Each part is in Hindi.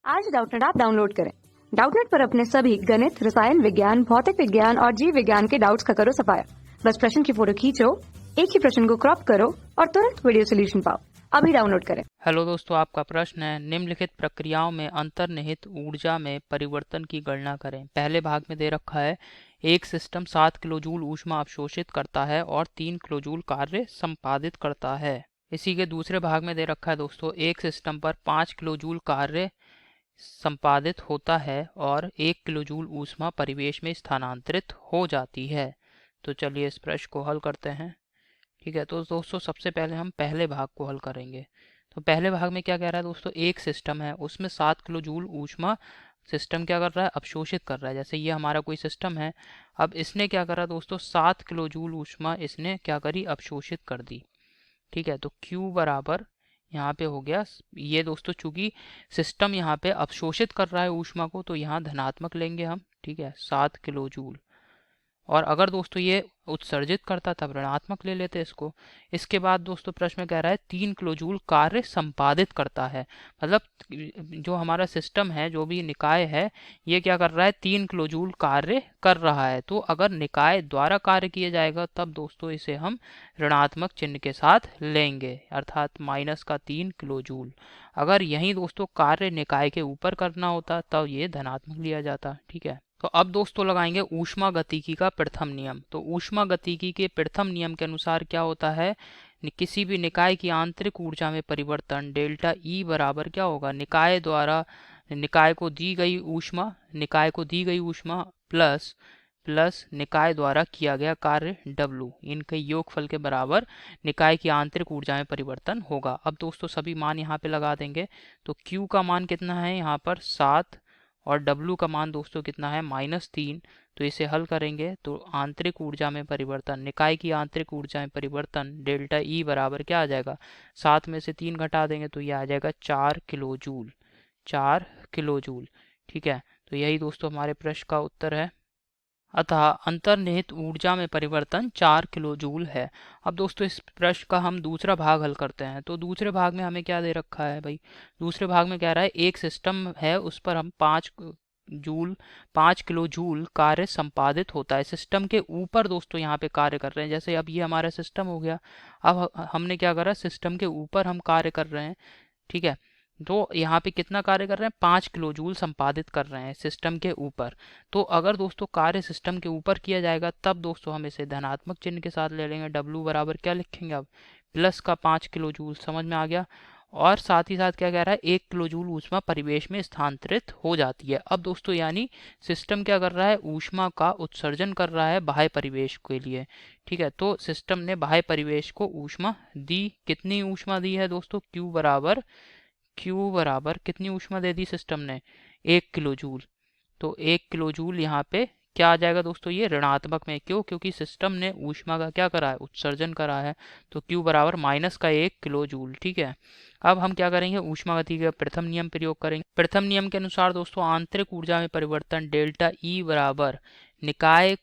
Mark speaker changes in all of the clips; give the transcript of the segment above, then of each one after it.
Speaker 1: आज डाउटनेट ऐप डाउनलोड करें। डाउटनेट पर अपने सभी गणित, रसायन विज्ञान, भौतिक विज्ञान और जीव विज्ञान के डाउट्स का करो सफाया। बस प्रश्न की फोटो खींचो, एक ही प्रश्न को क्रॉप करो और तुरंत वीडियो सोल्यूशन पाओ। अभी डाउनलोड करें।
Speaker 2: हेलो दोस्तों, आपका प्रश्न है निम्नलिखित प्रक्रियाओं में अंतर्निहित ऊर्जा में परिवर्तन की गणना करें। पहले भाग में दे रखा है एक सिस्टम 7 किलोजूल ऊष्मा अवशोषित करता है और 3 किलोजूल कार्य संपादित करता है। इसी के दूसरे भाग में दे रखा है दोस्तों एक सिस्टम पर 5 किलोजूल कार्य संपादित होता है और 1 किलोजूल ऊष्मा परिवेश में स्थानांतरित हो जाती है। तो चलिए इस प्रश्न को हल करते हैं। ठीक है, तो दोस्तों सबसे पहले हम पहले भाग को हल करेंगे। तो पहले भाग में क्या कह रहा है दोस्तों, एक सिस्टम है उसमें 7 किलो जूल ऊष्मा सिस्टम क्या कर रहा है, अवशोषित कर रहा है। जैसे ये हमारा कोई सिस्टम है, अब इसने क्या करा दोस्तों, 7 किलो जूल ऊष्मा इसने क्या करी, अवशोषित कर दी। ठीक है, तो Q बराबर यहाँ पे हो गया ये दोस्तों, चूंकि सिस्टम यहाँ पे अवशोषित कर रहा है ऊष्मा को तो यहाँ धनात्मक लेंगे हम। ठीक है, 7 किलो जूल। और अगर दोस्तों ये उत्सर्जित करता तब ऋणात्मक ले लेते इसको। इसके बाद दोस्तों प्रश्न में कह रहा है 3 किलोजूल कार्य संपादित करता है। मतलब जो हमारा सिस्टम है, जो भी निकाय है, ये क्या कर रहा है, 3 किलोजूल कार्य कर रहा है। तो अगर निकाय द्वारा कार्य किया जाएगा तब दोस्तों इसे हम ऋणात्मक चिन्ह के साथ लेंगे, अर्थात माइनस का 3 किलोजूल। अगर यही दोस्तों कार्य निकाय के ऊपर करना होता तब ये धनात्मक लिया जाता। ठीक है, तो अब दोस्तों लगाएंगे ऊष्मागतिकी का प्रथम नियम। तो ऊष्मागतिकी के प्रथम नियम के अनुसार क्या होता है, किसी भी निकाय की आंतरिक ऊर्जा में परिवर्तन डेल्टा ई बराबर क्या होगा, निकाय द्वारा निकाय को दी गई ऊष्मा प्लस निकाय द्वारा किया गया कार्य W, इनके योगफल के बराबर निकाय की आंतरिक ऊर्जा में परिवर्तन होगा। अब दोस्तों सभी मान यहाँ पे लगा देंगे। तो Q का मान कितना है यहाँ पर 7 और W का मान दोस्तों कितना है -3। तो इसे हल करेंगे तो आंतरिक ऊर्जा में परिवर्तन, निकाय की आंतरिक ऊर्जा में परिवर्तन डेल्टा ई बराबर क्या आ जाएगा, 7 में से 3 घटा देंगे तो ये आ जाएगा 4 किलो जूल। ठीक है, तो यही दोस्तों हमारे प्रश्न का उत्तर है। अतः अंतर्निहित ऊर्जा में परिवर्तन 4 किलो जूल है। अब दोस्तों इस प्रश्न का हम दूसरा भाग हल करते हैं। तो दूसरे भाग में हमें क्या दे रखा है भाई, दूसरे भाग में कह रहा है एक सिस्टम है उस पर हम 5 किलो जूल कार्य संपादित होता है। सिस्टम के ऊपर दोस्तों यहाँ पे कार्य कर रहे हैं। जैसे अब ये हमारा सिस्टम हो गया, अब हमने क्या करा, सिस्टम के ऊपर हम कार्य कर रहे हैं। ठीक है, तो यहाँ पे कितना कार्य कर रहे हैं, 5 किलो जूल संपादित कर रहे हैं सिस्टम के ऊपर। तो अगर दोस्तों कार्य सिस्टम के ऊपर किया जाएगा तब दोस्तों हम इसे धनात्मक चिन्ह के साथ ले लेंगे। W बराबर क्या लिखेंगे, अब प्लस का 5 किलो जूल, समझ में आ गया। और साथ ही साथ क्या कह रहा है, 1 किलो जूल ऊष्मा परिवेश में स्थानांतरित हो जाती है। अब दोस्तों यानी सिस्टम क्या कर रहा है, ऊष्मा का उत्सर्जन कर रहा है बाह्य परिवेश के लिए। ठीक है, तो सिस्टम ने बाह्य परिवेश को ऊष्मा दी। कितनी ऊष्मा दी है दोस्तों, Q बराबर कितनी ऊष्मा दे दी सिस्टम ने, 1 किलो जूल। तो 1 किलो जूल यहाँ पे क्या आ जाएगा दोस्तों, ये ऋणात्मक में। क्यों, क्योंकि सिस्टम ने ऊष्मा का क्या करा है, उत्सर्जन करा है। तो Q बराबर माइनस का 1 किलो जूल। ठीक है, अब हम क्या करेंगे, ऊष्मागतिकी का प्रथम नियम प्रयोग करेंगे। प्रथम नियम के अनुसार दोस्तों आंतरिक ऊर्जा में परिवर्तन डेल्टा ई बराबर निकाय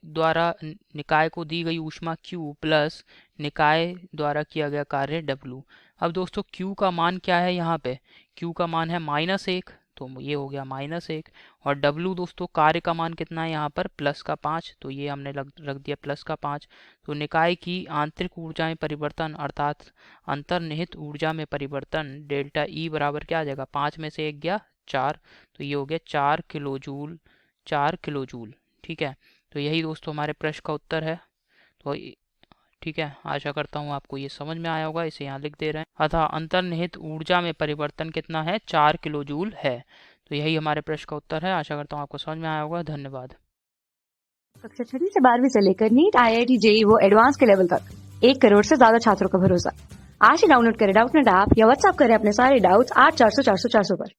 Speaker 2: को दी गई ऊष्मा Q प्लस निकाय द्वारा किया गया कार्य W। अब दोस्तों Q का मान क्या है, यहाँ पे Q का मान है -1, तो ये हो गया -1। और W दोस्तों कार्य का मान कितना है यहाँ पर, प्लस का 5, तो ये हमने रख दिया प्लस का 5। तो निकाय की आंतरिक ऊर्जा में परिवर्तन अर्थात अंतर्निहित ऊर्जा में परिवर्तन डेल्टा ई बराबर क्या आ जाएगा, 5 में से 1 गया 4, तो ये हो गया 4 किलो जूल। ठीक है, तो यही दोस्तों हमारे प्रश्न का उत्तर है। तो ठीक है, आशा करता हूँ आपको ये समझ में आया होगा। इसे यहाँ लिख दे रहे हैं, अतः अंतर्निहित ऊर्जा में परिवर्तन कितना है, 4 किलो जूल है। तो यही हमारे प्रश्न का उत्तर है। आशा करता हूँ आपको समझ में आया होगा। धन्यवाद।
Speaker 1: कक्षा 6 से 12वीं से लेकर नीट, IIT, JEE वो एडवांस के लेवल तक 1 करोड़ से ज्यादा छात्रों का भरोसा। आज ही डाउनलोड करें डाउटनेट ऐप या व्हाट्सएप करें अपने सारे डाउट्स 8400 400 400 पर।